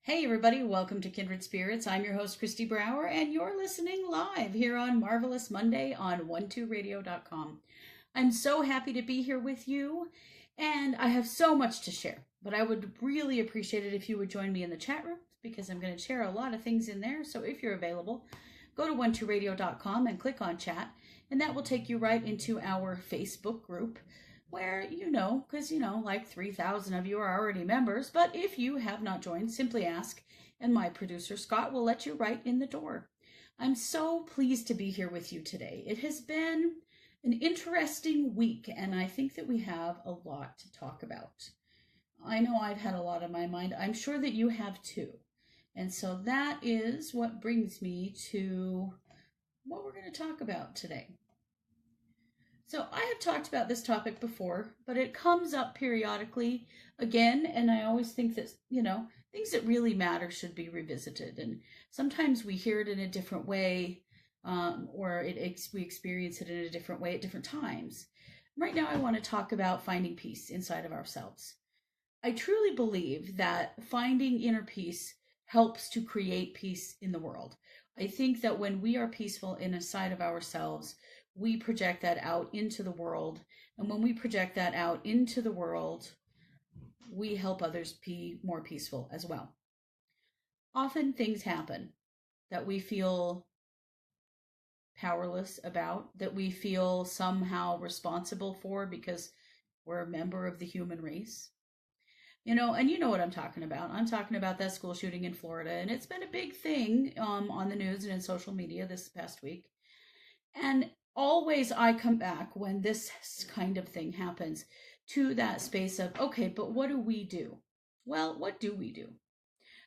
Hey everybody, welcome to Kindred Spirits. I'm your host, Kristi Brower, and you're listening live here on Marvelous Monday on 12radio.com. I'm so happy to be here with you, and I have so much to share, but I would really appreciate it if you would join me in the chat room because I'm going to share a lot of things in there. So if you're available, go to 12radio.com and click on chat, and that will take you right into our Facebook group where, because, like 3,000 of you are already members, but if you have not joined, simply ask, and my producer, Scott, will let you right in the door. I'm so pleased to be here with you today. It has been an interesting week, and I think that we have a lot to talk about. I know I've had a lot on my mind. I'm sure that you have too. And so that is what brings me to what we're going to talk about today. So I have talked about this topic before, but it comes up periodically again, and I always think that, things that really matter should be revisited. And sometimes we hear it in a different way, or we experience it in a different way at different times. Right now, I want to talk about finding peace inside of ourselves. I truly believe that finding inner peace helps to create peace in the world. I think that when we are peaceful inside of ourselves, we project that out into the world. And when we project that out into the world, we help others be more peaceful as well. Often things happen that we feel powerless about, that we feel somehow responsible for because we're a member of the human race. And you know what I'm talking about. I'm talking about that school shooting in Florida, and it's been a big thing on the news and in social media this past week. And always I come back when this kind of thing happens to that space of, okay, but what do we do? Well, what do we do?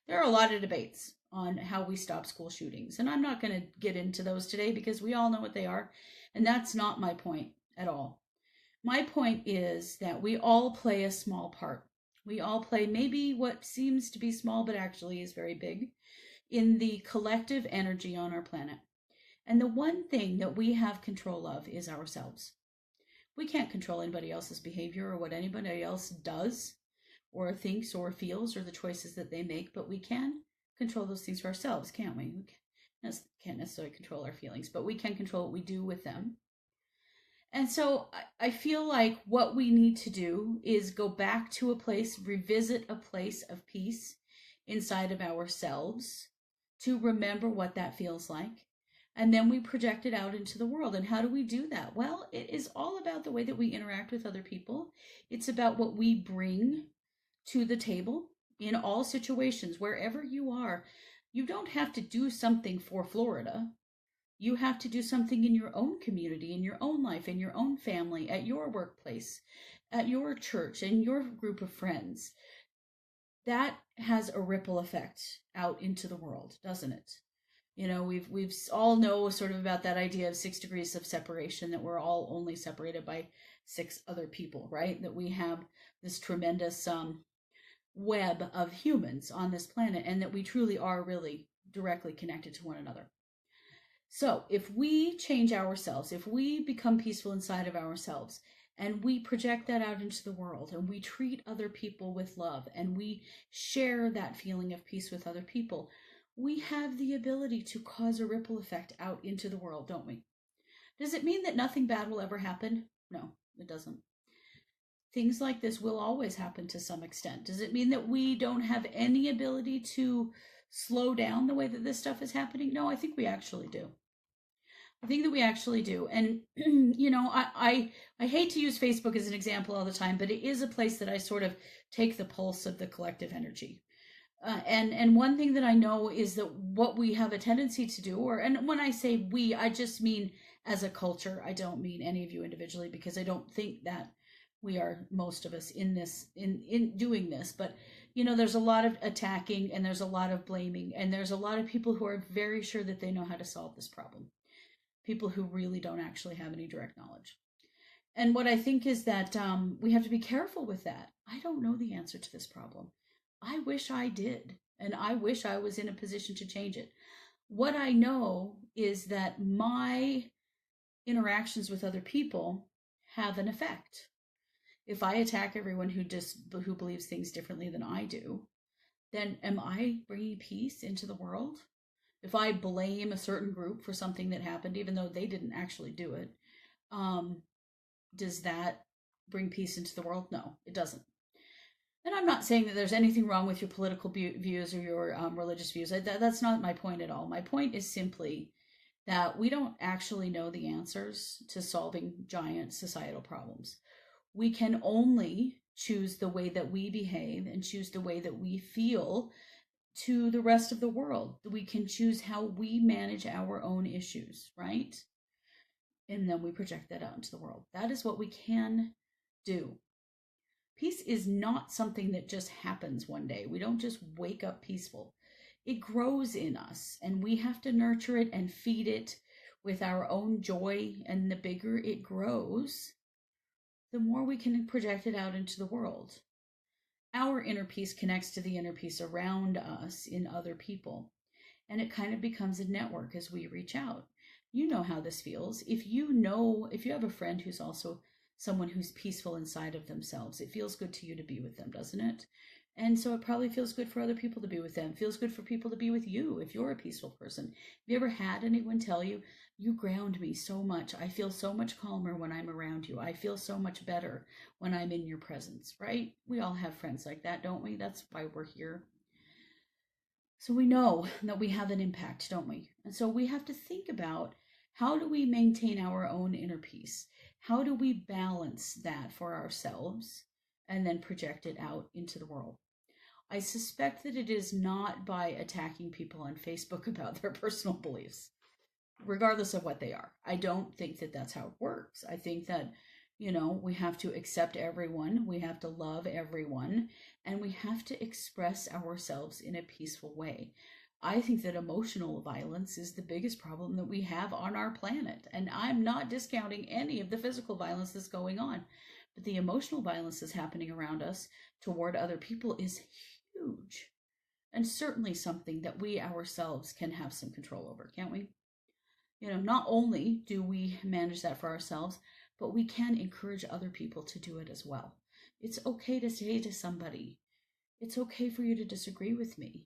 There are a lot of debates on how we stop school shootings, and I'm not going to get into those today because we all know what they are, and that's not my point at all. My point is that we all play a small part. We all play maybe what seems to be small but actually is very big in the collective energy on our planet. And the one thing that we have control of is ourselves. We can't control anybody else's behavior or what anybody else does or thinks or feels or the choices that they make, but we can control those things for ourselves, can't we? We can't necessarily control our feelings, but we can control what we do with them. And so I feel like what we need to do is go back to a place, revisit a place of peace inside of ourselves to remember what that feels like. And then we project it out into the world. And how do we do that? Well, it is all about the way that we interact with other people. It's about what we bring to the table in all situations, wherever you are. You don't have to do something for Florida. You have to do something in your own community, in your own life, in your own family, at your workplace, at your church, in your group of friends. That has a ripple effect out into the world, doesn't it? We've all know sort of about that idea of 6 degrees of separation, that we're all only separated by 6 other people, right? That we have this tremendous web of humans on this planet, and that we truly are really directly connected to one another. So if we change ourselves, if we become peaceful inside of ourselves, and we project that out into the world, and we treat other people with love, and we share that feeling of peace with other people, we have the ability to cause a ripple effect out into the world, don't we? Does it mean that nothing bad will ever happen? No, it doesn't. Things like this will always happen to some extent. Does it mean that we don't have any ability to slow down the way that this stuff is happening? No, I think we actually do. I think that we actually do. And, I hate to use Facebook as an example all the time, but it is a place that I sort of take the pulse of the collective energy. And one thing that I know is that what we have a tendency to do, and when I say we, I just mean as a culture. I don't mean any of you individually, because I don't think that we are, most of us, in doing this. But there's a lot of attacking, and there's a lot of blaming, and there's a lot of people who are very sure that they know how to solve this problem. People who really don't actually have any direct knowledge. And what I think is that we have to be careful with that. I don't know the answer to this problem. I wish I did, and I wish I was in a position to change it. What I know is that my interactions with other people have an effect. If I attack everyone who believes things differently than I do, then am I bringing peace into the world? If I blame a certain group for something that happened, even though they didn't actually do it, um, does that bring peace into the world? No, it doesn't. And I'm not saying that there's anything wrong with your political views or your religious views. That's not my point at all. My point is simply that we don't actually know the answers to solving giant societal problems. We can only choose the way that we behave and choose the way that we feel to the rest of the world. We can choose how we manage our own issues, right? And then we project that out into the world. That is what we can do. Peace is not something that just happens one day. We don't just wake up peaceful. It grows in us, and we have to nurture it and feed it with our own joy. And the bigger it grows, the more we can project it out into the world. Our inner peace connects to the inner peace around us in other people. And it kind of becomes a network as we reach out. You know how this feels. If you have a friend who's also someone who's peaceful inside of themselves, it feels good to you to be with them, doesn't it? And so it probably feels good for other people to be with them. It feels good for people to be with you if you're a peaceful person. Have you ever had anyone tell you, you ground me so much. I feel so much calmer when I'm around you. I feel so much better when I'm in your presence, right? We all have friends like that, don't we? That's why we're here. So we know that we have an impact, don't we? And so we have to think about, how do we maintain our own inner peace? How do we balance that for ourselves and then project it out into the world? I suspect that it is not by attacking people on Facebook about their personal beliefs, regardless of what they are. I don't think that that's how it works. I think that, we have to accept everyone, we have to love everyone, and we have to express ourselves in a peaceful way. I think that emotional violence is the biggest problem that we have on our planet. And I'm not discounting any of the physical violence that's going on, but the emotional violence that's happening around us toward other people is huge. And certainly something that we ourselves can have some control over, can't we? Not only do we manage that for ourselves, but we can encourage other people to do it as well. It's okay to say to somebody, it's okay for you to disagree with me,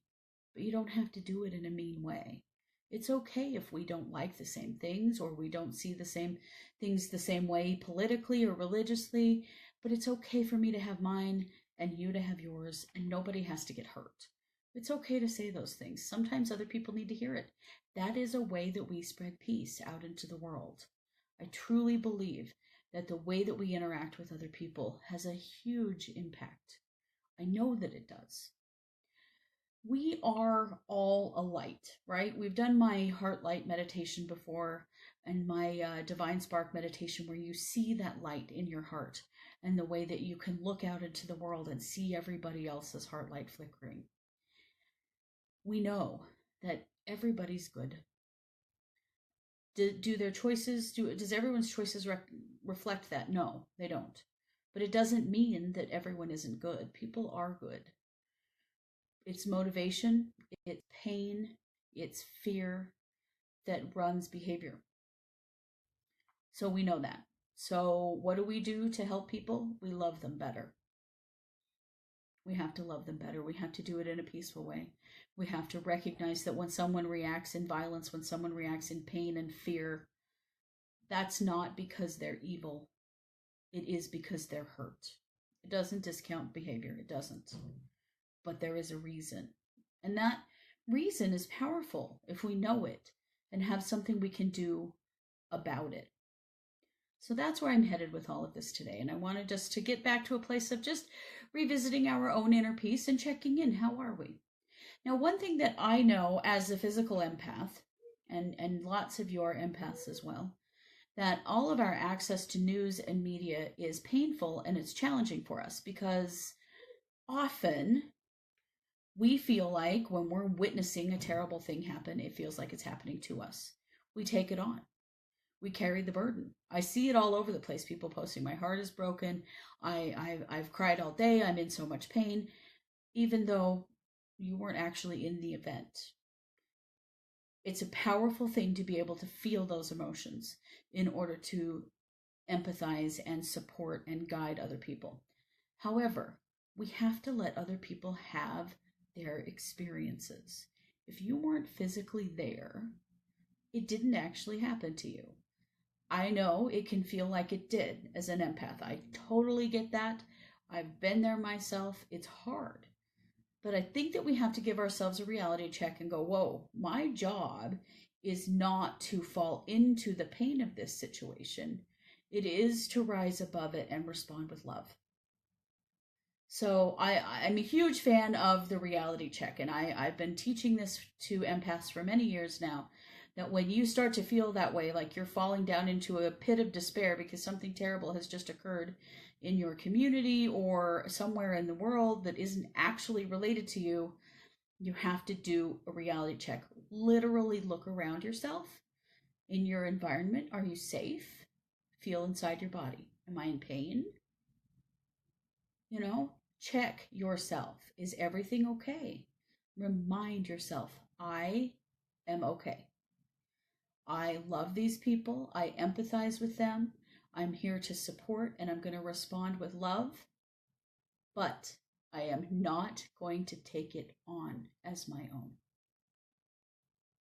but you don't have to do it in a mean way. It's okay if we don't like the same things, or we don't see the same things the same way politically or religiously, but it's okay for me to have mine and you to have yours, and nobody has to get hurt. It's okay to say those things. Sometimes other people need to hear it. That is a way that we spread peace out into the world. I truly believe that the way that we interact with other people has a huge impact. I know that it does. We are all a light, right? We've done my heart light meditation before, and my divine spark meditation, where you see that light in your heart and the way that you can look out into the world and see everybody else's heart light flickering. We know that everybody's good. Do their choices, does everyone's choices reflect that? No, they don't. But it doesn't mean that everyone isn't good. People are good. It's motivation, it's pain, it's fear that runs behavior. So we know that. So what do we do to help people? We love them better. We have to love them better. We have to do it in a peaceful way. We have to recognize that when someone reacts in violence, when someone reacts in pain and fear, that's not because they're evil. It is because they're hurt. It doesn't discount behavior. It doesn't. But there is a reason. And that reason is powerful if we know it and have something we can do about it. So that's where I'm headed with all of this today. And I wanted us to get back to a place of just revisiting our own inner peace and checking in. How are we? Now, one thing that I know as a physical empath, and lots of you are empaths as well, that all of our access to news and media is painful and it's challenging for us, because often we feel like when we're witnessing a terrible thing happen, it feels like it's happening to us. We take it on. We carry the burden. I see it all over the place. People posting, my heart is broken. I've cried all day. I'm in so much pain, even though you weren't actually in the event. It's a powerful thing to be able to feel those emotions in order to empathize and support and guide other people. However, we have to let other people have their experiences. If you weren't physically there, it didn't actually happen to you. I know it can feel like it did as an empath. I totally get that. I've been there myself. It's hard. But I think that we have to give ourselves a reality check and go, whoa, my job is not to fall into the pain of this situation. It is to rise above it and respond with love. So I'm a huge fan of the reality check, and I've been teaching this to empaths for many years now, that when you start to feel that way, like you're falling down into a pit of despair because something terrible has just occurred in your community or somewhere in the world that isn't actually related to you, you have to do a reality check. Literally look around yourself in your environment. Are you safe? Feel inside your body. Am I in pain? You know, check yourself. Is everything okay? Remind yourself, I am okay. I love these people. I empathize with them. I'm here to support and I'm going to respond with love. But I am not going to take it on as my own.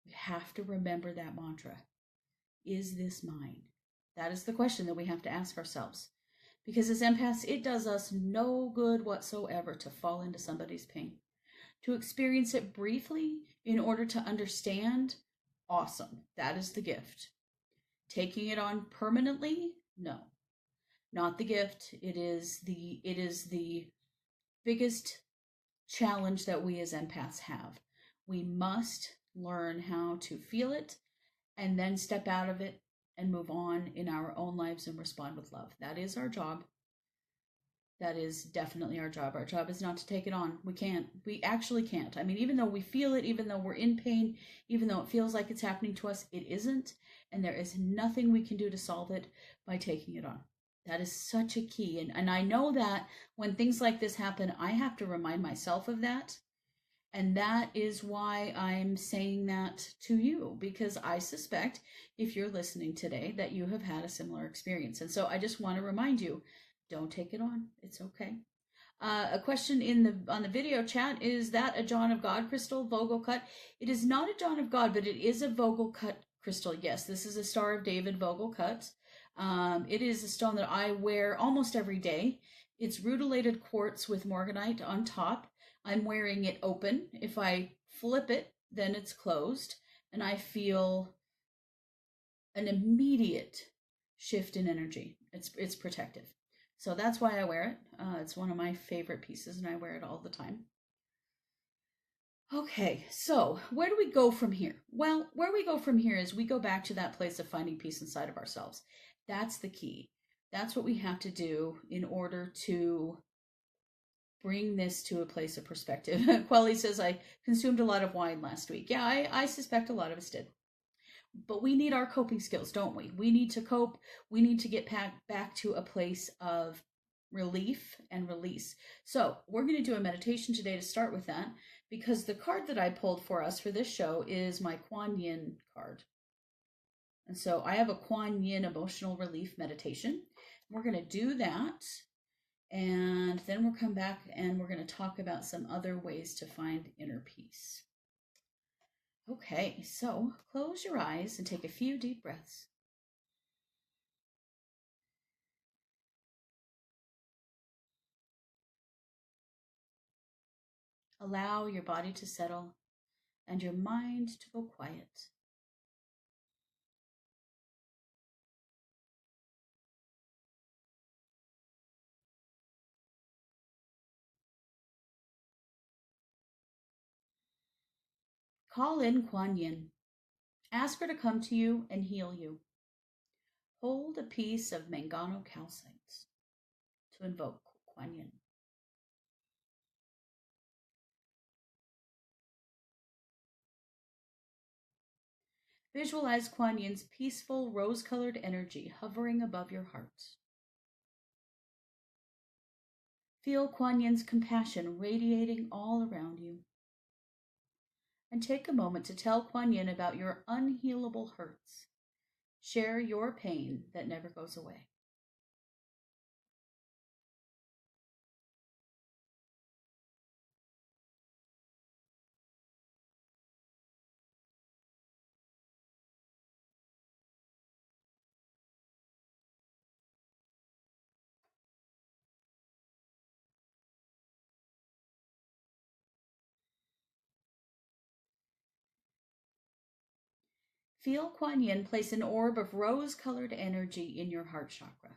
We have to remember that mantra. Is this mine? That is the question that we have to ask ourselves. Because as empaths, it does us no good whatsoever to fall into somebody's pain. To experience it briefly in order to understand, awesome. That is the gift. Taking it on permanently, no. Not the gift. It is the biggest challenge that we as empaths have. We must learn how to feel it and then step out of it and move on in our own lives and respond with love. That is our job. That is definitely our job. Our job is not to take it on. We can't. We actually can't. I mean, even though we feel it, even though we're in pain, even though it feels like it's happening to us, it isn't. And there is nothing we can do to solve it by taking it on. That is such a key. And I know that when things like this happen, I have to remind myself of that. And that is why I'm saying that to you, because I suspect if you're listening today that you have had a similar experience. And so I just want to remind you, don't take it on. It's okay. A question on the video chat, is that a John of God crystal, Vogel cut? It is not a John of God, but it is a Vogel cut crystal. Yes, this is a Star of David Vogel cut. It is a stone that I wear almost every day. It's rutilated quartz with morganite on top. I'm wearing it open. If I flip it, then it's closed, and I feel an immediate shift in energy. It's protective. So that's why I wear it. It's one of my favorite pieces, and I wear it all the time. Okay, so where do we go from here? Well, where we go from here is we go back to that place of finding peace inside of ourselves. That's the key. That's what we have to do in order to bring this to a place of perspective. Quelly says, I consumed a lot of wine last week. Yeah, I suspect a lot of us did. But we need our coping skills, don't we? We need to cope. We need to get back to a place of relief and release. So we're going to do a meditation today to start with that, because the card that I pulled for us for this show is my Kuan Yin card. And so I have a Kuan Yin emotional relief meditation. We're going to do that. And then we'll come back and we're going to talk about some other ways to find inner peace. Okay, so close your eyes and take a few deep breaths. Allow your body to settle and your mind to go quiet. Call in Kuan Yin. Ask her to come to you and heal you. Hold a piece of manganese calcite to invoke Kuan Yin. Visualize Kuan Yin's peaceful, rose-colored energy hovering above your heart. Feel Kuan Yin's compassion radiating all around you. And take a moment to tell Kuan Yin about your unhealable hurts. Share your pain that never goes away. Feel Kuan Yin place an orb of rose-colored energy in your heart chakra.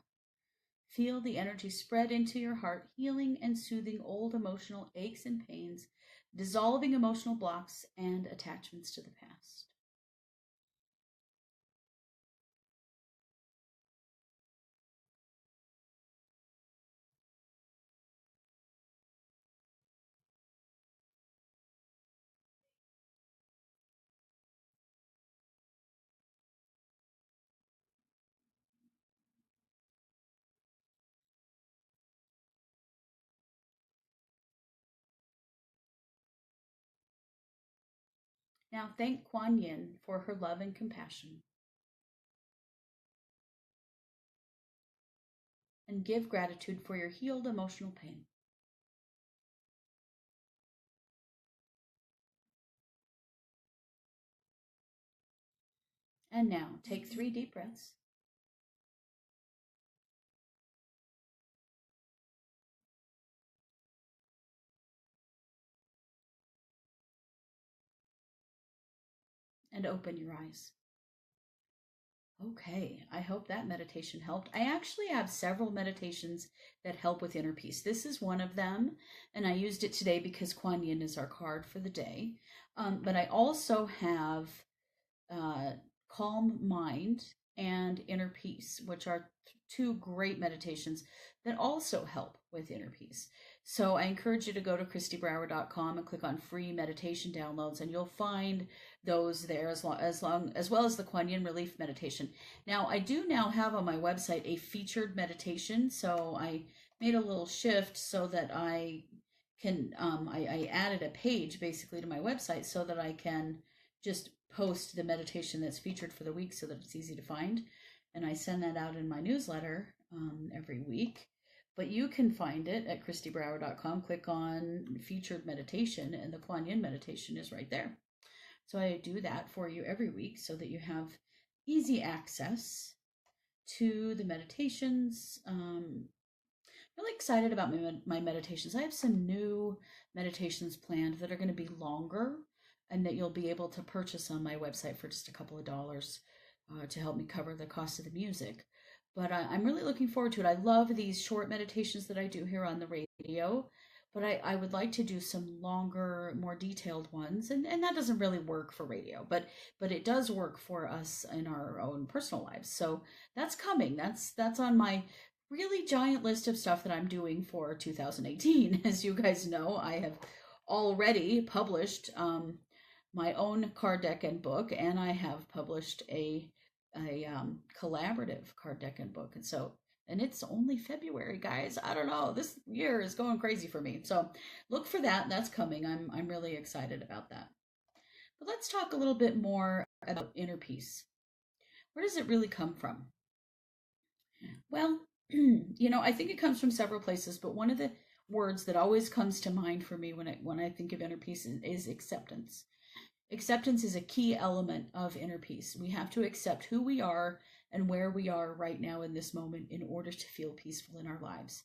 Feel the energy spread into your heart, healing and soothing old emotional aches and pains, dissolving emotional blocks and attachments to the past. Now thank Kuan Yin for her love and compassion, and give gratitude for your healed emotional pain. And now take 3 deep breaths. And open your eyes. Okay, I hope that meditation helped. I actually have several meditations that help with inner peace. This is one of them, and I used it today because Kuan Yin is our card for the day. But I also have uh, Calm Mind and Inner Peace, which are 2 great meditations that also help with inner peace. So I encourage you to go to kristibrower.com and click on free meditation downloads, and you'll find those there as well as the Kuan Yin relief meditation. Now I do now have on my website a featured meditation, so I made a little shift so that I can I added a page basically to my website so that I can just post the meditation that's featured for the week so that it's easy to find, and I send that out in my newsletter every week. But you can find it at kristibrower.com. Click on featured meditation, and the Kuan Yin meditation is right there. So I do that for you every week so that you have easy access to the meditations. Really excited about my meditations. I have some new meditations planned that are going to be longer and that you'll be able to purchase on my website for just a couple of dollars to help me cover the cost of the music. But I'm really looking forward to it. I love these short meditations that I do here on the radio, but I would like to do some longer, more detailed ones. And that doesn't really work for radio, but it does work for us in our own personal lives. So that's coming. That's on my really giant list of stuff that I'm doing for 2018. As you guys know, I have already published my own card deck and book, and I have published a collaborative card deck and book. And it's only February, guys. I don't know. This year is going crazy for me. So look for that. That's coming. I'm really excited about that. But let's talk a little bit more about inner peace. Where does it really come from? Well, I think it comes from several places, but one of the words that always comes to mind for me when I think of inner peace is acceptance. Acceptance is a key element of inner peace. We have to accept who we are and where we are right now in this moment in order to feel peaceful in our lives.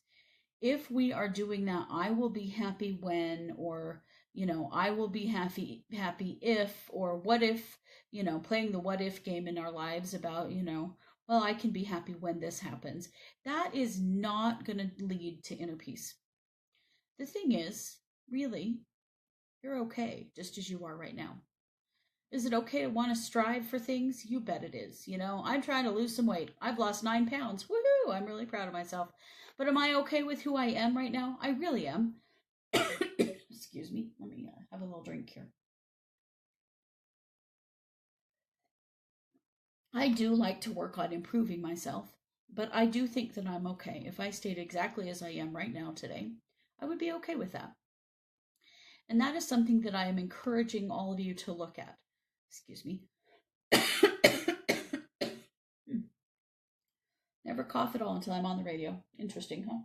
If we are doing that, I will be happy when, or, I will be happy if, or what if, playing the what if game in our lives about, well, I can be happy when this happens. That is not going to lead to inner peace. The thing is, really, you're okay just as you are right now. Is it okay to want to strive for things? You bet it is. I'm trying to lose some weight. I've lost 9 pounds. Woohoo! I'm really proud of myself. But am I okay with who I am right now? I really am. Excuse me. Let me have a little drink here. I do like to work on improving myself, but I do think that I'm okay. If I stayed exactly as I am right now today, I would be okay with that. And that is something that I am encouraging all of you to look at. Excuse me. Never cough at all until I'm on the radio. Interesting, huh?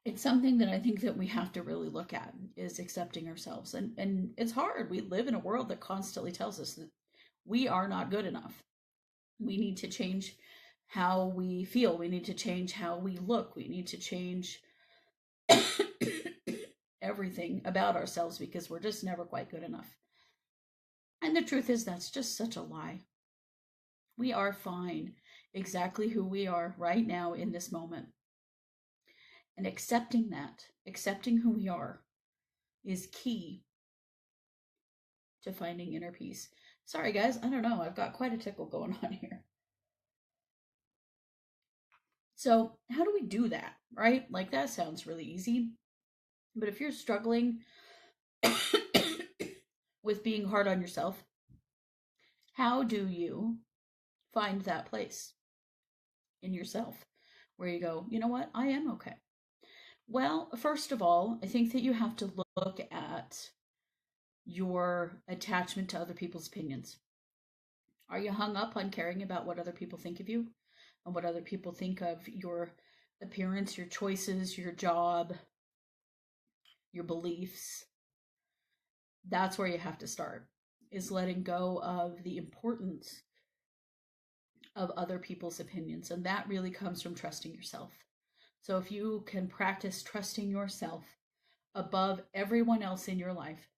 It's something that I think that we have to really look at, is accepting ourselves. And it's hard. We live in a world that constantly tells us that we are not good enough. We need to change how we feel. We need to change how we look. We need to change everything about ourselves because we're just never quite good enough. And the truth is, that's just such a lie. We are fine exactly who we are right now in this moment. And accepting that, accepting who we are, is key to finding inner peace. Sorry, guys, I don't know. I've got quite a tickle going on here. So, how do we do that, right? Like, that sounds really easy. But if you're struggling with being hard on yourself, how do you find that place in yourself where you go, you know what, I am okay? Well, first of all, I think that you have to look at your attachment to other people's opinions. Are you hung up on caring about what other people think of you and what other people think of your appearance, your choices, your job, your beliefs? That's where you have to start, is letting go of the importance of other people's opinions. And that really comes from trusting yourself. So if you can practice trusting yourself above everyone else in your life,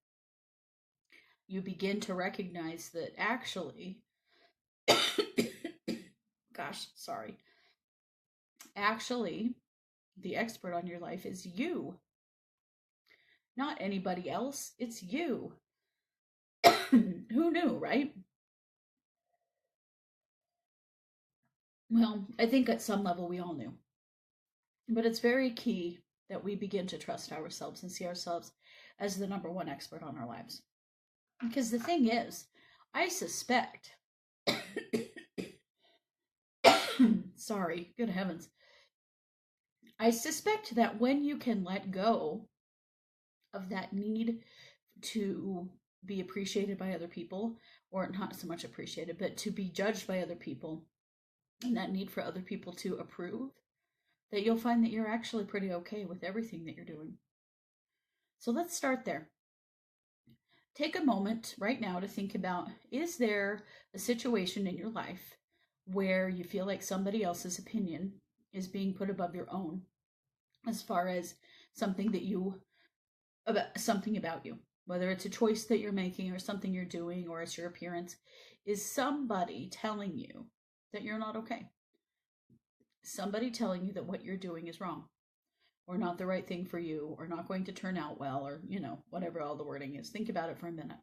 you begin to recognize that actually, gosh, sorry, actually, the expert on your life is you, not anybody else. It's you. Who knew, right? Well, I think at some level we all knew. But it's very key that we begin to trust ourselves and see ourselves as the number one expert on our lives. Because the thing is, I suspect, sorry, good heavens, I suspect that when you can let go of that need to be appreciated by other people, or not so much appreciated, but to be judged by other people, and that need for other people to approve, that you'll find that you're actually pretty okay with everything that you're doing. So let's start there. Take a moment right now to think about, is there a situation in your life where you feel like somebody else's opinion is being put above your own, as far as something about you, whether it's a choice that you're making or something you're doing or it's your appearance? Is somebody telling you that you're not okay? Somebody telling you that what you're doing is wrong or not the right thing for you or not going to turn out well, or, whatever all the wording is. Think about it for a minute.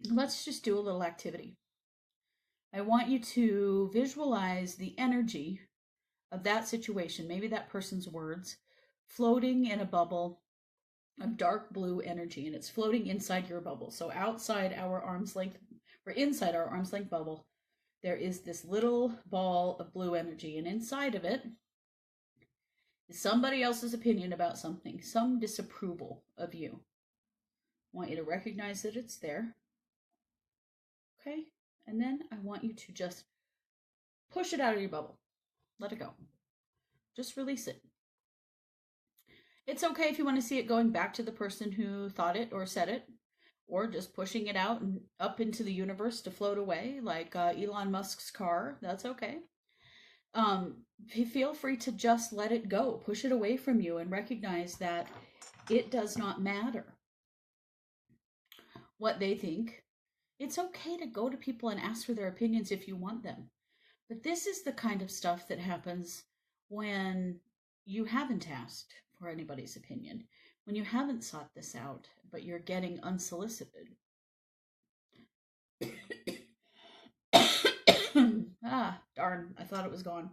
Let's just do a little activity. I want you to visualize the energy of that situation, maybe that person's words, floating in a bubble of dark blue energy, and it's floating inside your bubble. So outside our arm's length, or inside our arm's length bubble, there is this little ball of blue energy, and inside of it is somebody else's opinion about something, some disapproval of you. I want you to recognize that it's there. Okay? And then I want you to just push it out of your bubble. Let it go. Just release it. It's okay if you want to see it going back to the person who thought it or said it, or just pushing it out and up into the universe to float away, like Elon Musk's car. That's okay. Feel free to just let it go. Push it away from you and recognize that it does not matter what they think. It's okay to go to people and ask for their opinions if you want them. But this is the kind of stuff that happens when you haven't asked for anybody's opinion, when you haven't sought this out, but you're getting unsolicited. Ah, darn, I thought it was gone.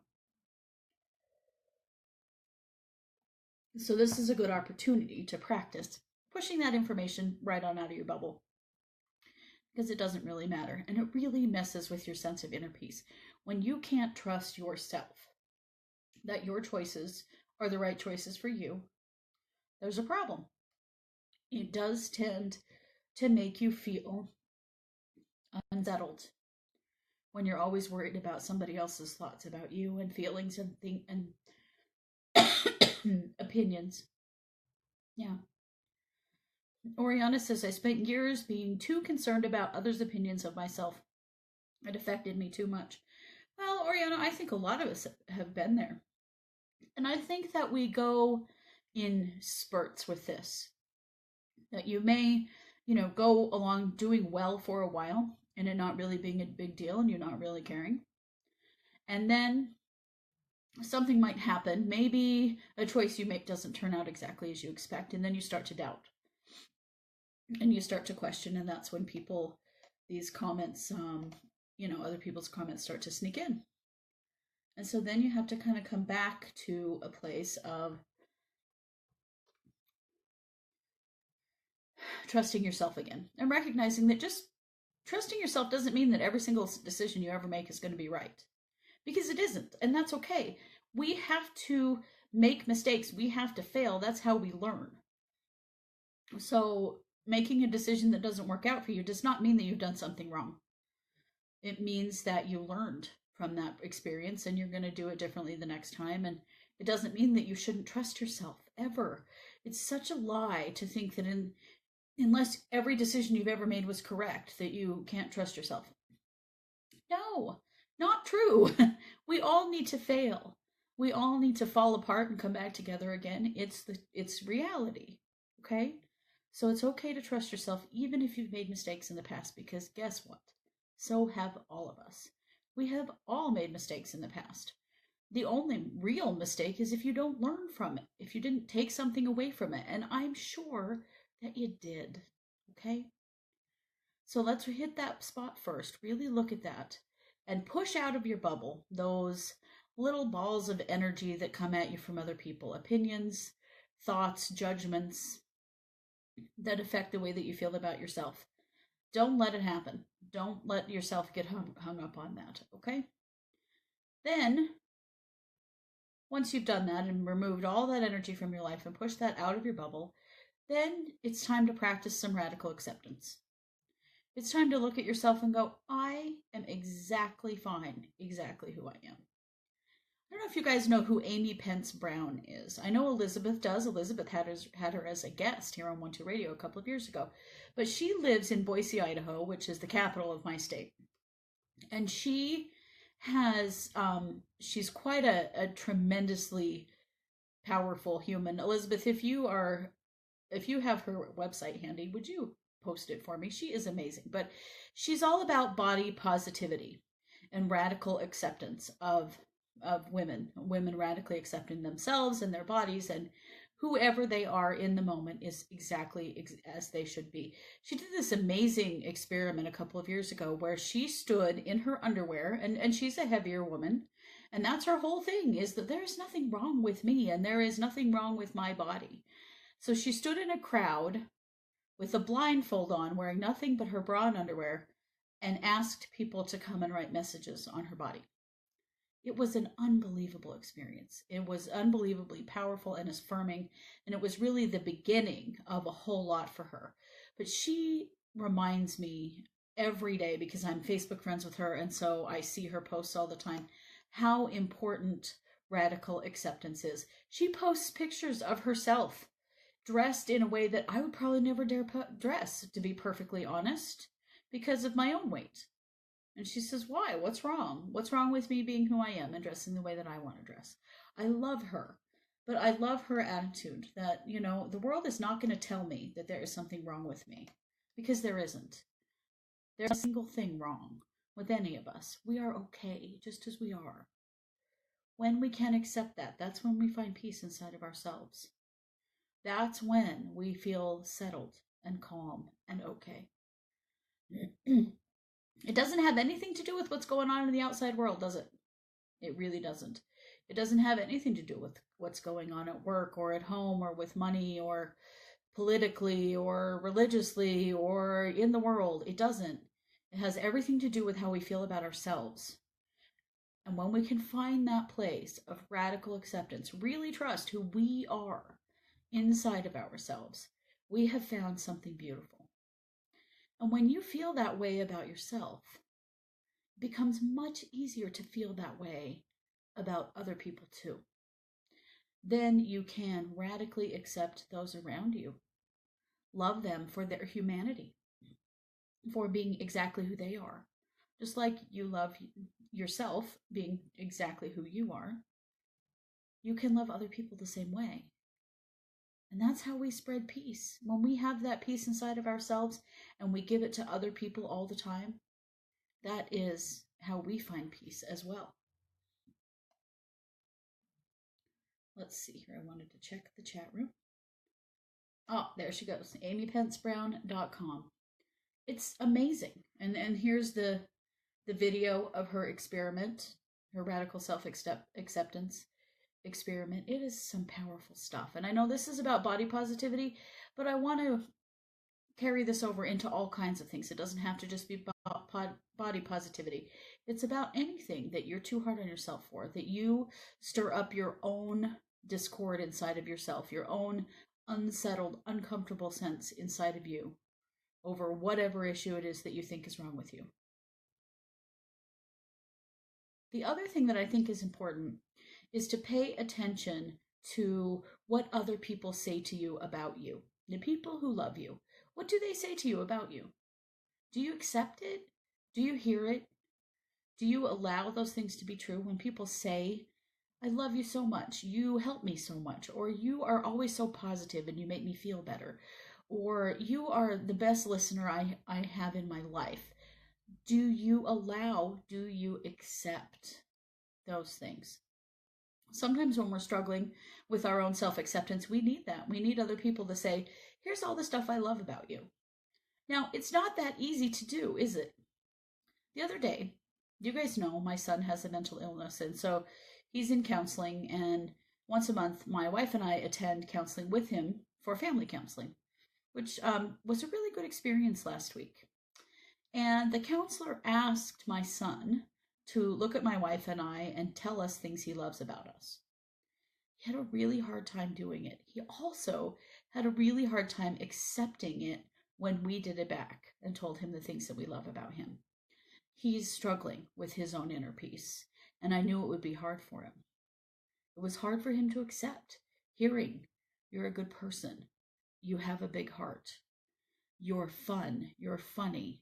So this is a good opportunity to practice pushing that information right on out of your bubble, because it doesn't really matter, and it really messes with your sense of inner peace. When you can't trust yourself that your choices are the right choices for you, there's a problem. It does tend to make you feel unsettled when you're always worried about somebody else's thoughts about you and feelings and opinions. Yeah. Oriana says, I spent years being too concerned about others' opinions of myself. It affected me too much. Well, Oriana, I think a lot of us have been there. And I think that we go in spurts with this. That you may go along doing well for a while and it not really being a big deal and you're not really caring. And then something might happen. Maybe a choice you make doesn't turn out exactly as you expect. And then you start to doubt and you start to question. And that's when these comments, other people's comments start to sneak in. And so then you have to kind of come back to a place of trusting yourself again and recognizing that just trusting yourself doesn't mean that every single decision you ever make is going to be right, because it isn't. And that's okay. We have to make mistakes. We have to fail. That's how we learn. So making a decision that doesn't work out for you does not mean that you've done something wrong. It means that you learned from that experience and you're going to do it differently the next time. And it doesn't mean that you shouldn't trust yourself ever. It's such a lie to think that unless every decision you've ever made was correct, that you can't trust yourself. No, not true. We all need to fail. We all need to fall apart and come back together again. It's reality. Okay? So it's okay to trust yourself even if you've made mistakes in the past, because guess what? So have all of us. We have all made mistakes in the past. The only real mistake is if you don't learn from it, if you didn't take something away from it. And I'm sure that you did. Okay? So let's hit that spot first. Really look at that and push out of your bubble those little balls of energy that come at you from other people, opinions, thoughts, judgments that affect the way that you feel about yourself. Don't let it happen. Don't let yourself get hung up on that, okay? Then, once you've done that and removed all that energy from your life and pushed that out of your bubble, then it's time to practice some radical acceptance. It's time to look at yourself and go, I am exactly fine, exactly who I am. I don't know if you guys know who Amy Pence Brown is. I know Elizabeth does. Elizabeth had her as a guest here on 1-2 Radio a couple of years ago. But she lives in Boise, Idaho, which is the capital of my state. And she has, she's quite a tremendously powerful human. Elizabeth, if you have her website handy, would you post it for me? She is amazing. But she's all about body positivity and radical acceptance of women radically accepting themselves and their bodies, and whoever they are in the moment is exactly as they should be. She did this amazing experiment a couple of years ago where she stood in her underwear, and she's a heavier woman, and that's her whole thing, is that there is nothing wrong with me and there is nothing wrong with my body. So she stood in a crowd with a blindfold on, wearing nothing but her bra and underwear, and asked people to come and write messages on her body. It was an unbelievable experience. It was unbelievably powerful and affirming, and it was really the beginning of a whole lot for her. But she reminds me every day, because I'm Facebook friends with her, and so I see her posts all the time, how important radical acceptance is. She posts pictures of herself dressed in a way that I would probably never dare dress, to be perfectly honest, because of my own weight. And she says, why? What's wrong? What's wrong with me being who I am and dressing the way that I want to dress? I love her. But I love her attitude that, the world is not going to tell me that there is something wrong with me, because there isn't. There's a single thing wrong with any of us. We are okay just as we are. When we can accept that, that's when we find peace inside of ourselves. That's when we feel settled and calm and okay. It doesn't have anything to do with what's going on in the outside world, does it? It really doesn't. It doesn't have anything to do with what's going on at work or at home or with money or politically or religiously or in the world. It doesn't. It has everything to do with how we feel about ourselves. And when we can find that place of radical acceptance, really trust who we are inside of ourselves, we have found something beautiful. And when you feel that way about yourself, it becomes much easier to feel that way about other people too. Then you can radically accept those around you, love them for their humanity, for being exactly who they are. Just like you love yourself being exactly who you are, you can love other people the same way. And that's how we spread peace. When we have that peace inside of ourselves and we give it to other people all the time, that is how we find peace as well. Let's see here. I wanted to check the chat room. Oh, there she goes. amypencebrown.com. It's amazing. And here's the video of her experiment, her radical self-acceptance experiment. It is some powerful stuff. And I know this is about body positivity, but I want to carry this over into all kinds of things. It doesn't have to just be body positivity. It's about anything that you're too hard on yourself for, that you stir up your own discord inside of yourself, your own unsettled, uncomfortable sense inside of you over whatever issue it is that you think is wrong with you. The other thing that I think is important is to pay attention to what other people say to you about you. The people who love you, what do they say to you about you? Do you accept it? Do you hear it? Do you allow those things to be true? When people say, I love you so much, you help me so much, or you are always so positive and you make me feel better, or you are the best listener I have in my life. Do you accept those things? Sometimes when we're struggling with our own self-acceptance, we need that. We need other people to say, here's all the stuff I love about you. Now, it's not that easy to do, is it? The other day, you guys know my son has a mental illness, and so he's in counseling, and once a month, my wife and I attend counseling with him for family counseling, which was a really good experience last week. And the counselor asked my son to look at my wife and I and tell us things he loves about us. He had a really hard time doing it. He also had a really hard time accepting it when we did it back and told him the things that we love about him. He's struggling with his own inner peace, and I knew it would be hard for him. It was hard for him to accept hearing, you're a good person, you have a big heart, you're fun, you're funny,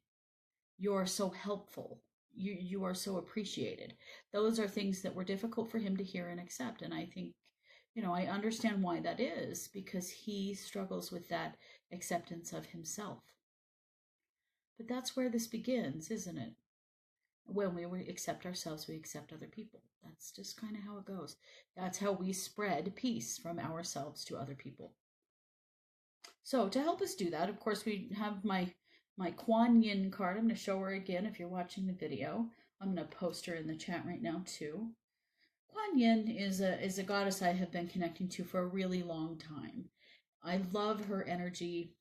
you're so helpful, you are so appreciated. Those are things that were difficult for him to hear and accept, and I think, I understand why that is, because he struggles with that acceptance of himself. But that's where this begins, isn't it? When we accept ourselves, we accept other people. That's just kind of how it goes. That's how we spread peace from ourselves to other people. So to help us do that, of course, we have my Kuan Yin card. I'm going to show her again if you're watching the video. I'm going to post her in the chat right now too. Kuan Yin is a goddess I have been connecting to for a really long time. I love her energy.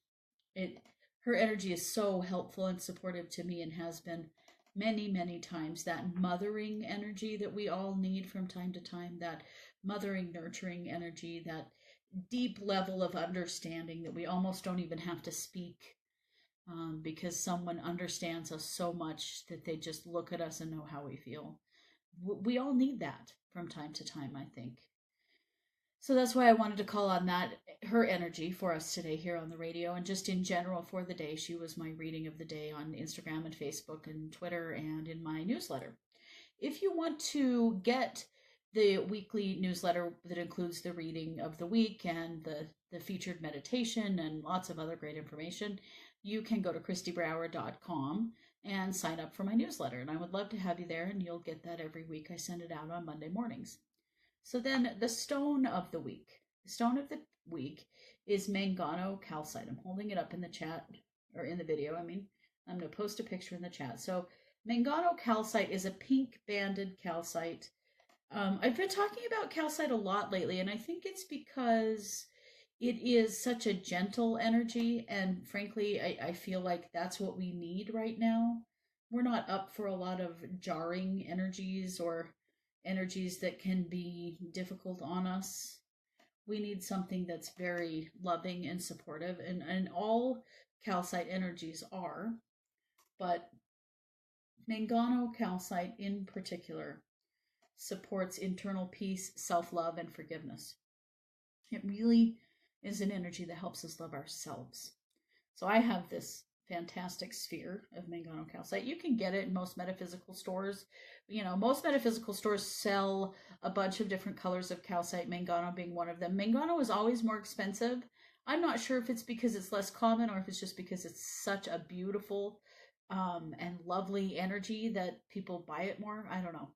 Her energy is so helpful and supportive to me and has been many, many times. That mothering energy that we all need from time to time, that mothering, nurturing energy, that deep level of understanding that we almost don't even have to speak because someone understands us so much that they just look at us and know how we feel. We all need that from time to time, I think. So that's why I wanted to call on her energy for us today here on the radio, and just in general for the day. She was my reading of the day on Instagram and Facebook and Twitter and in my newsletter. If you want to get the weekly newsletter that includes the reading of the week and the featured meditation and lots of other great information, you can go to kristibrower.com and sign up for my newsletter. And I would love to have you there, and you'll get that every week. I send it out on Monday mornings. So then the stone of the week. The stone of the week is Mangano calcite. I'm holding it up in the chat, or in the video, I mean. I'm going to post a picture in the chat. So Mangano calcite is a pink banded calcite. I've been talking about calcite a lot lately, and I think it's because it is such a gentle energy, and frankly, I feel like that's what we need right now. We're not up for a lot of jarring energies or energies that can be difficult on us. We need something that's very loving and supportive, and all calcite energies are, but Mangano calcite in particular supports internal peace, self-love, and forgiveness. It really is an energy that helps us love ourselves. So I have this fantastic sphere of Mangano calcite. You can get it in most metaphysical stores. Most metaphysical stores sell a bunch of different colors of calcite, Mangano being one of them. Mangano is always more expensive. I'm not sure if it's because it's less common or if it's just because it's such a beautiful and lovely energy that people buy it more. I don't know.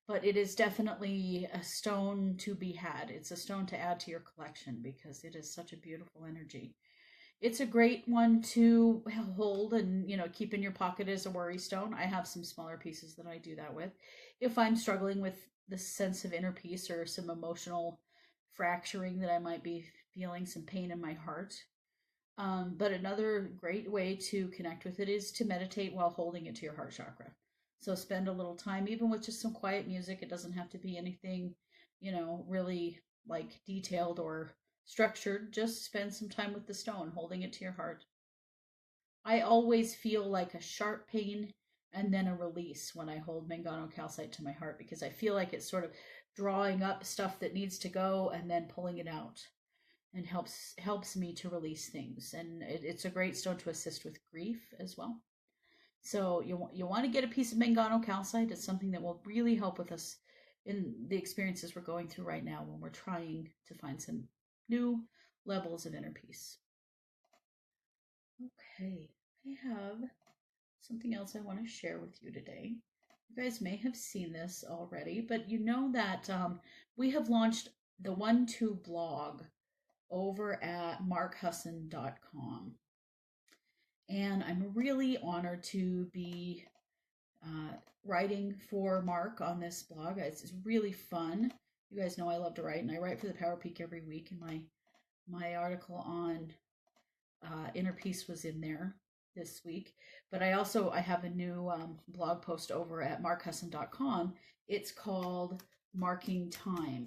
But it is definitely a stone to be had. It's a stone to add to your collection because it is such a beautiful energy. It's a great one to hold and, keep in your pocket as a worry stone. I have some smaller pieces that I do that with. If I'm struggling with the sense of inner peace or some emotional fracturing that I might be feeling, some pain in my heart. But another great way to connect with it is to meditate while holding it to your heart chakra. So spend a little time, even with just some quiet music. It doesn't have to be anything, really like detailed or structured. Just spend some time with the stone, holding it to your heart. I always feel like a sharp pain and then a release when I hold Mangano calcite to my heart because I feel like it's sort of drawing up stuff that needs to go and then pulling it out and helps me to release things. And it's a great stone to assist with grief as well. So you want to get a piece of Mangano calcite. It's something that will really help with us in the experiences we're going through right now when we're trying to find some new levels of inner peace. Okay, I have something else I want to share with you today. You guys may have seen this already, but you know that we have launched the 1-2 blog over at markhusson.com. And I'm really honored to be writing for Mark on this blog. It's really fun. You guys know I love to write, and I write for the Power Peak every week. And my article on inner peace was in there this week. But I have a new blog post over at markhusson.com. It's called Marking Time.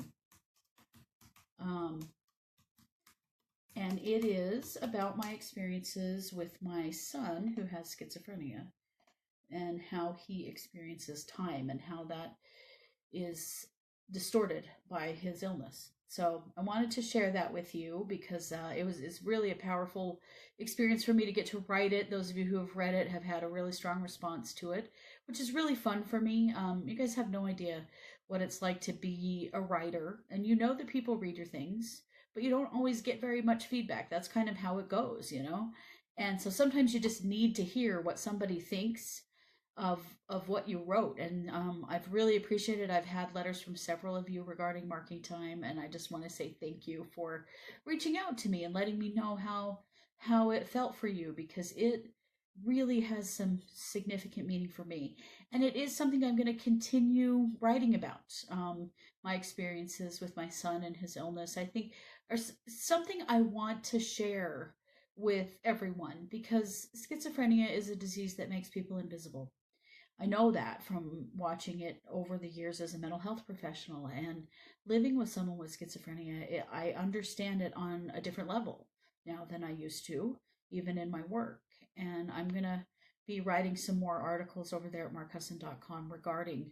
And it is about my experiences with my son who has schizophrenia and how he experiences time and how that is distorted by his illness. So I wanted to share that with you because it's really a powerful experience for me to get to write it. Those of you who have read it have had a really strong response to it, which is really fun for me. You guys have no idea what it's like to be a writer, and you know that people read your things, but you don't always get very much feedback. That's kind of how it goes, And so sometimes you just need to hear what somebody thinks of what you wrote, and I've really appreciated. I've had letters from several of you regarding Marking Time, and I just want to say thank you for reaching out to me and letting me know how it felt for you, because it really has some significant meaning for me, and it is something I'm going to continue writing about. My experiences with my son and his illness, I think, are something I want to share with everyone, because schizophrenia is a disease that makes people invisible. I know that from watching it over the years as a mental health professional and living with someone with schizophrenia. I understand it on a different level now than I used to, even in my work. And I'm going to be writing some more articles over there at markhusson.com regarding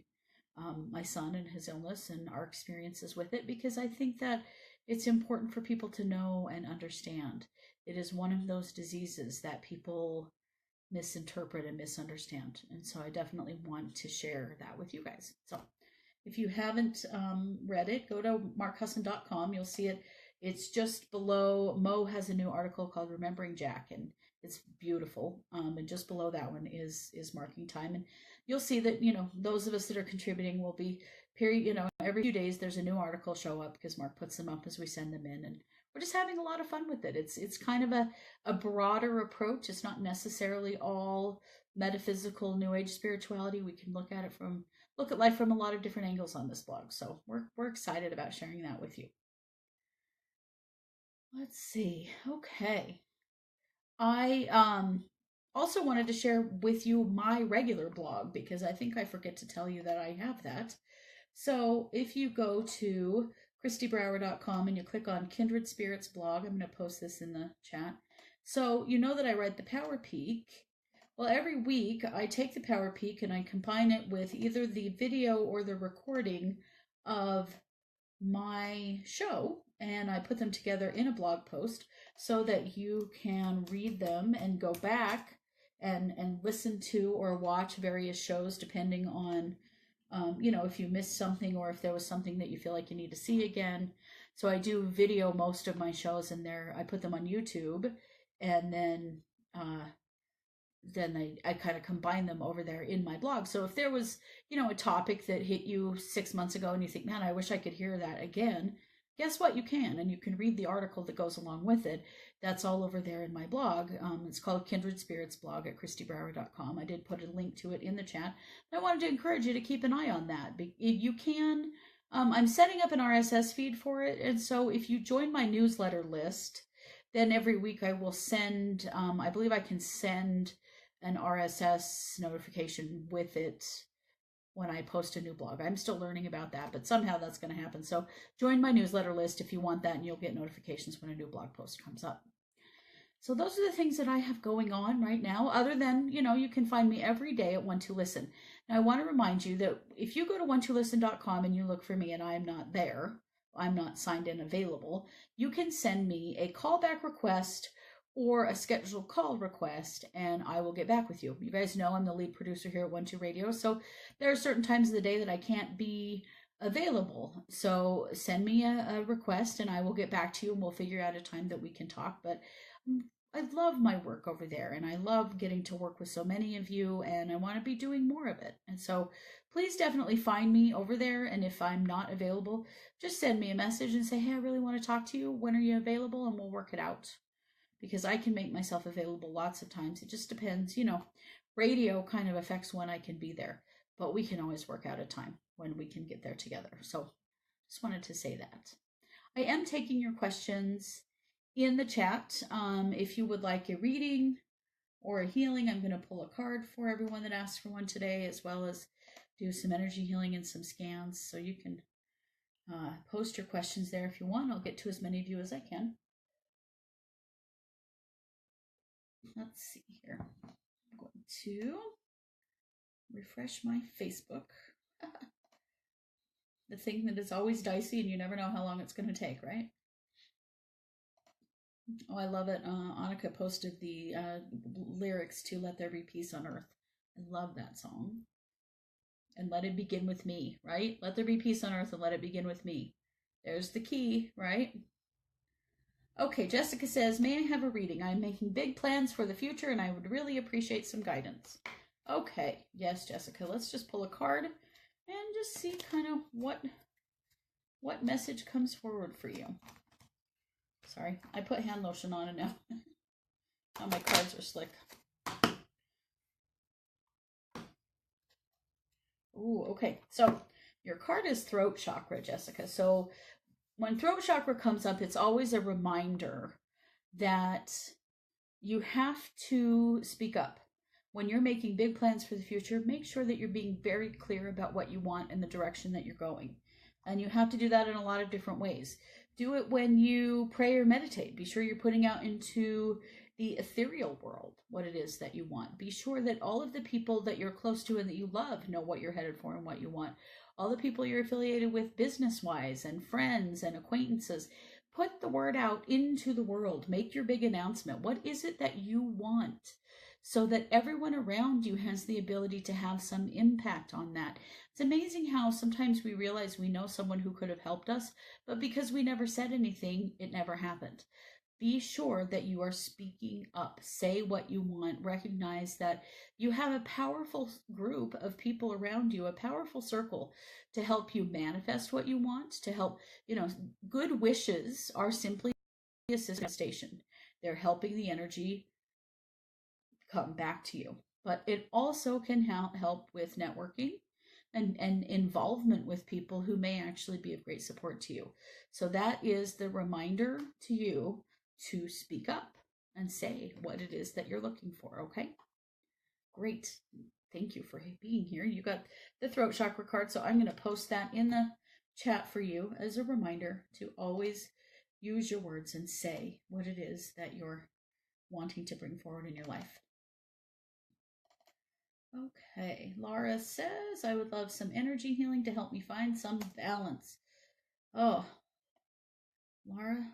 my son and his illness and our experiences with it, because I think that it's important for people to know and understand. It is one of those diseases that people misinterpret and misunderstand. And so I definitely want to share that with you guys. So if you haven't read it, go to markhusson.com. You'll see it. It's just below. Mo has a new article called Remembering Jack, and it's beautiful. And just below that one is Marking Time. And you'll see that, those of us that are contributing will be every few days there's a new article show up because Mark puts them up as we send them in. And we're just having a lot of fun with it. It's kind of a broader approach. It's not necessarily all metaphysical New Age spirituality. We can look at life from a lot of different angles on this blog. So we're excited about sharing that with you. Let's see. Okay. I also wanted to share with you my regular blog, because I think I forget to tell you that I have that. So if you go to kristibrower.com and you click on Kindred Spirits blog, I'm going to post this in the chat. So you know that I write the Power Peak. Well, every week I take the Power Peak and I combine it with either the video or the recording of my show, and I put them together in a blog post so that you can read them and go back and listen to or watch various shows depending on, you know, if you missed something or if there was something that you feel like you need to see again. So I do video most of my shows in there. I put them on YouTube, and then I kind of combine them over there in my blog. So if there was, you know, a topic that hit you 6 months ago and you think, man, I wish I could hear that again, guess what? You can, and you can read the article that goes along with it. That's all over there in my blog. It's called Kindred Spirits blog at kristibrower.com. I did put a link to it in the chat. I wanted to encourage you to keep an eye on that. You can, I'm setting up an RSS feed for it. And so if you join my newsletter list, then every week I will send, I believe I can send an RSS notification with it when I post a new blog. I'm still learning about that, but somehow that's going to happen. So join my newsletter list if you want that, and you'll get notifications when a new blog post comes up. So those are the things that I have going on right now, other than, you know, you can find me every day at 12listen. Now, I want to remind you that if you go to 12listen.com and you look for me and I'm not there, I'm not signed in available, you can send me a callback request or a scheduled call request, and I will get back with you. You guys know I'm the lead producer here at 12 Radio, so there are certain times of the day that I can't be available. So send me a request, and I will get back to you, and we'll figure out a time that we can talk. But I love my work over there, and I love getting to work with so many of you, and I want to be doing more of it. And so please definitely find me over there, and if I'm not available, just send me a message and say, hey, I really want to talk to you. When are you available? And we'll work it out. Because I can make myself available lots of times. It just depends, you know, radio kind of affects when I can be there, but we can always work out a time when we can get there together. So just wanted to say that. I am taking your questions in the chat. If you would like a reading or a healing, I'm going to pull a card for everyone that asked for one today, as well as do some energy healing and some scans. So you can post your questions there if you want. I'll get to as many of you as I can. Let's see here. I'm going to refresh my Facebook. The thing that is always dicey and you never know how long it's going to take, right? Oh, I love it. Annika posted the lyrics to Let There Be Peace on Earth. I love that song. And let it begin with me, right? Let there be peace on earth and let it begin with me. There's the key, right? Okay, Jessica says, may I have a reading? I'm making big plans for the future and I would really appreciate some guidance. Okay, yes, Jessica, let's just pull a card and just see kind of what message comes forward for you. Sorry, I put hand lotion on and now my cards are slick. Ooh, okay, so your card is throat chakra, Jessica. So when throat chakra comes up, it's always a reminder that you have to speak up. When you're making big plans for the future, make sure that you're being very clear about what you want and the direction that you're going. And you have to do that in a lot of different ways. Do it when you pray or meditate. Be sure you're putting out into the ethereal world what it is that you want. Be sure that all of the people that you're close to and that you love know what you're headed for and what you want. All the people you're affiliated with business-wise and friends and acquaintances, put the word out into the world. Make your big announcement. What is it that you want? So that everyone around you has the ability to have some impact on that. It's amazing how sometimes we realize we know someone who could have helped us, but because we never said anything, it never happened. Be sure that you are speaking up. Say what you want. Recognize that you have a powerful group of people around you, a powerful circle to help you manifest what you want, to help, good wishes are simply a manifestation. They're helping the energy come back to you. But it also can help with networking and involvement with people who may actually be of great support to you. So that is the reminder to you to speak up and say what it is that you're looking for, okay? Great. Thank you for being here. You got the throat chakra card, so I'm going to post that in the chat for you as a reminder to always use your words and say what it is that you're wanting to bring forward in your life. Okay, Laura says, I would love some energy healing to help me find some balance. Oh, Laura,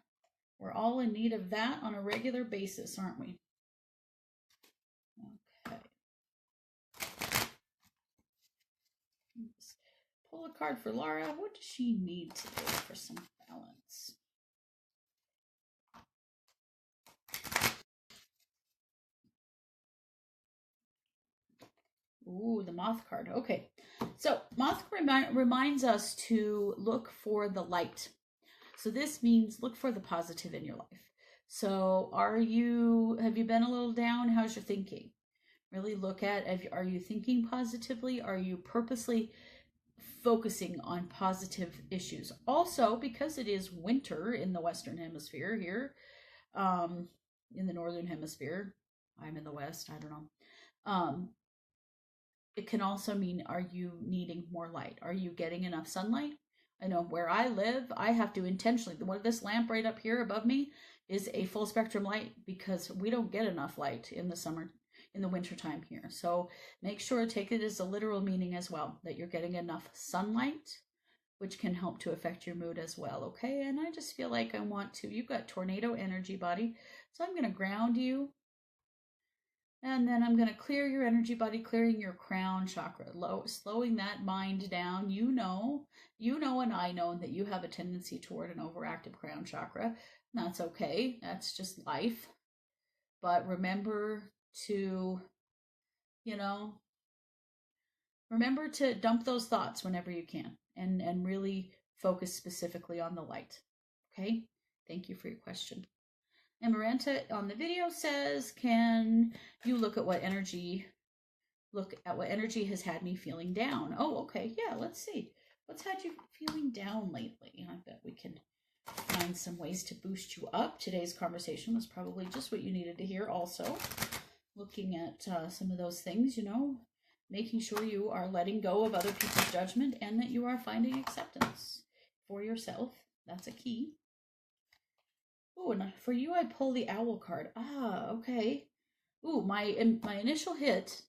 we're all in need of that on a regular basis, aren't we? pull a card for Laura. What does she need today for some balance? Ooh, the moth card. Okay. So moth reminds us to look for the light. So this means look for the positive in your life. So have you been a little down? How's your thinking? Really look at, are you thinking positively? Are you purposely focusing on positive issues? Also, because it is winter in the Western Hemisphere here, in the Northern Hemisphere, I'm in the West, I don't know. It can also mean, are you needing more light? Are you getting enough sunlight? I know where I live, I have to intentionally, this lamp right up here above me is a full spectrum light because we don't get enough light in the winter time here. So make sure to take it as a literal meaning as well, that you're getting enough sunlight, which can help to affect your mood as well. Okay. And I just feel like you've got tornado energy, body. So I'm going to ground you. And then I'm going to clear your energy, body, clearing your crown chakra, slowing that mind down. You know, and I know that you have a tendency toward an overactive crown chakra. And that's okay. That's just life. But remember to, remember to dump those thoughts whenever you can and really focus specifically on the light. Okay? Thank you for your question. And Maranta on the video says, can you look at what energy has had me feeling down? Oh, okay. Yeah, let's see. What's had you feeling down lately? I bet we can find some ways to boost you up. Today's conversation was probably just what you needed to hear also. Looking at some of those things, making sure you are letting go of other people's judgment and that you are finding acceptance for yourself. That's a key. Oh, and for you, I pull the owl card. Ah, okay. Ooh, my initial hit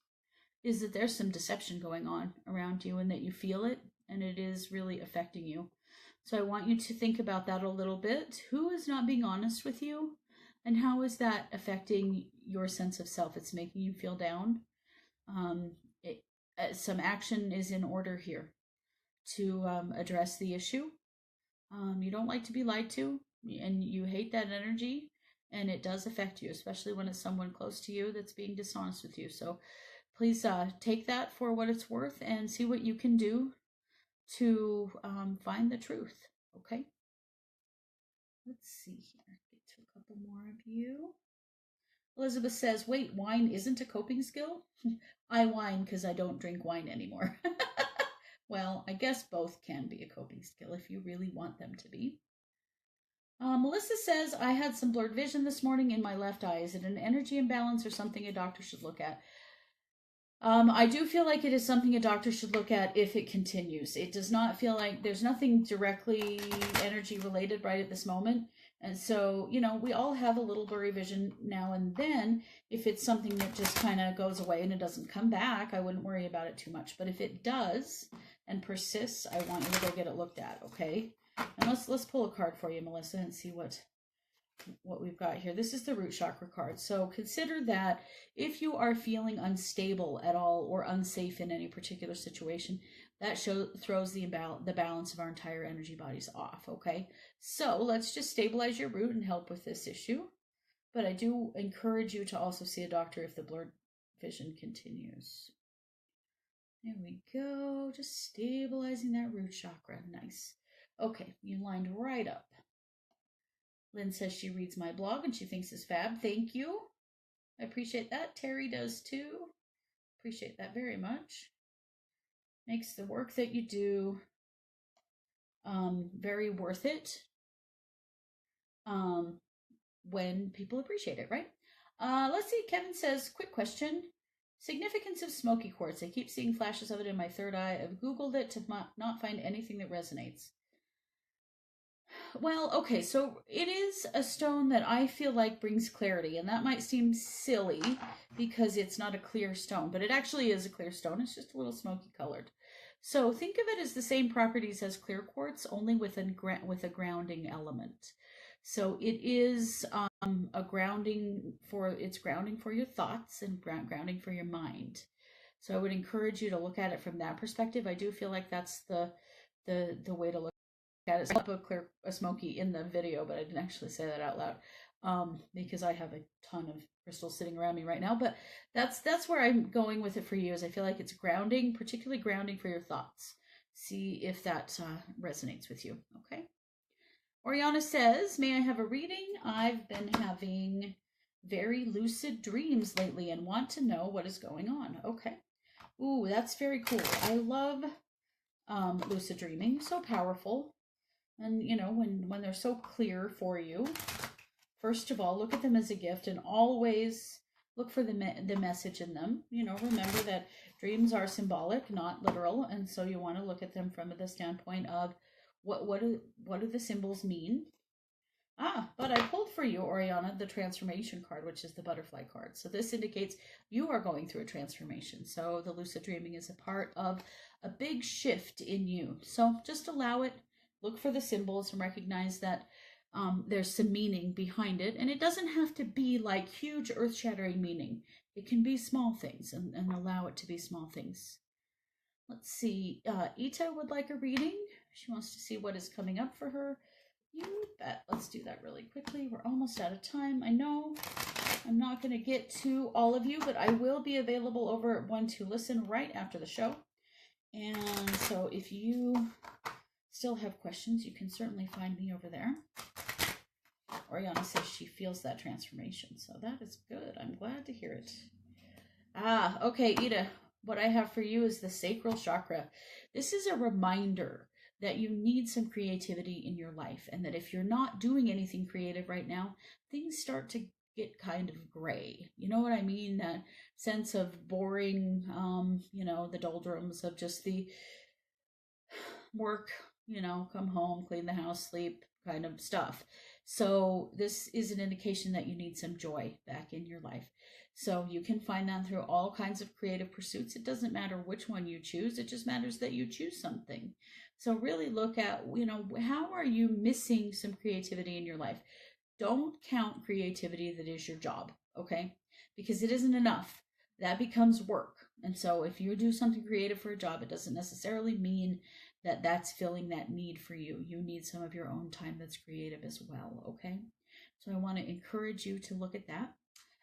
is that there's some deception going on around you and that you feel it and it is really affecting you. So I want you to think about that a little bit. Who is not being honest with you? And how is that affecting your sense of self? It's making you feel down. Some action is in order here to address the issue. You don't like to be lied to, and you hate that energy, and it does affect you, especially when it's someone close to you that's being dishonest with you. So please take that for what it's worth and see what you can do to find the truth. Okay? Let's see here. Get to a couple more of you. Elizabeth says, wait, wine isn't a coping skill? I whine because I don't drink wine anymore. Well, I guess both can be a coping skill if you really want them to be. Melissa says, I had some blurred vision this morning in my left eye. Is it an energy imbalance or something a doctor should look at? I do feel like it is something a doctor should look at if it continues. It does not feel like there's nothing directly energy related right at this moment. And so, we all have a little blurry vision now and then. If it's something that just kind of goes away and it doesn't come back, I wouldn't worry about it too much. But if it does and persists, I want you to go get it looked at, okay? And let's pull a card for you, Melissa, and see what we've got here. This is the root chakra card. So consider that if you are feeling unstable at all or unsafe in any particular situation, that throws the balance of our entire energy bodies off, okay? So let's just stabilize your root and help with this issue. But I do encourage you to also see a doctor if the blurred vision continues. There we go. Just stabilizing that root chakra. Nice. Okay, you lined right up. Lynn says she reads my blog and she thinks it's fab. Thank you. I appreciate that. Terry does too. Appreciate that very much. Makes the work that you do very worth it when people appreciate it, right? Let's see. Kevin says, quick question. Significance of smoky quartz. I keep seeing flashes of it in my third eye. I've Googled it to not find anything that resonates. Well, okay, so it is a stone that I feel like brings clarity, and that might seem silly because it's not a clear stone, but it actually is a clear stone. It's just a little smoky colored. So think of it as the same properties as clear quartz, only with a grounding element. So it is grounding for your thoughts and grounding for your mind. So I would encourage you to look at it from that perspective. I do feel like that's the way to look at it. I put a smoky in the video, but I didn't actually say that out loud because I have a ton of crystals sitting around me right now. But that's where I'm going with it for you. Is I feel like it's grounding, particularly grounding for your thoughts. See if that resonates with you. Okay. Oriana says, may I have a reading? I've been having very lucid dreams lately and want to know what is going on. Okay. Ooh, that's very cool. I love lucid dreaming. So powerful. And, you know, when they're so clear for you, first of all, look at them as a gift and always look for the message in them. You know, remember that dreams are symbolic, not literal. And so you want to look at them from the standpoint of what do the symbols mean? But I pulled for you, Oriana, the transformation card, which is the butterfly card. So this indicates you are going through a transformation. So the lucid dreaming is a part of a big shift in you. So just allow it, look for the symbols and recognize that there's some meaning behind it. And it doesn't have to be like huge earth-shattering meaning. It can be small things and allow it to be small things. Let's see. Ita would like a reading. She wants to see what is coming up for her. You bet. Let's do that really quickly. We're almost out of time. I know I'm not going to get to all of you, but I will be available over at 1-2-Listen right after the show. And so if you still have questions, you can certainly find me over there. Oriana says she feels that transformation, so that is good. I'm glad to hear it. Okay, Ida, what I have for you is the sacral chakra. This is a reminder that you need some creativity in your life, and that if you're not doing anything creative right now, things start to get kind of gray. You know what I mean? That sense of boring, you know, the doldrums of just the work, you know, come home, clean the house, sleep kind of stuff. So this is an indication that you need some joy back in your life. So you can find that through all kinds of creative pursuits. It doesn't matter which one you choose. It just matters that you choose something. So really look at, you know, how are you missing some creativity in your life? Don't count creativity that is your job, okay? Because it isn't enough. That becomes work. And so if you do something creative for a job, it doesn't necessarily mean that that's filling that need for you. You need some of your own time that's creative as well, okay? So I want to encourage you to look at that.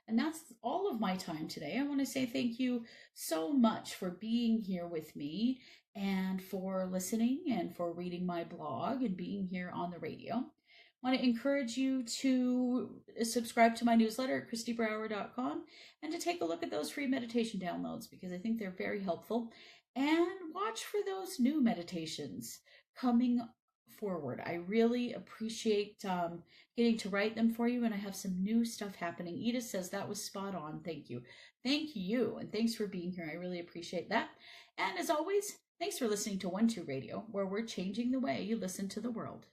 And that's all of my time today. I want to say thank you so much for being here with me and for listening and for reading my blog and being here on the radio. I want to encourage you to subscribe to my newsletter at kristibrower.com and to take a look at those free meditation downloads because I think they're very helpful. And watch for those new meditations coming forward. I really appreciate getting to write them for you, and I have some new stuff happening. Edith says that was spot on. Thank you. Thank you, and thanks for being here. I really appreciate that. And as always, thanks for listening to 1-2 Radio, where we're changing the way you listen to the world.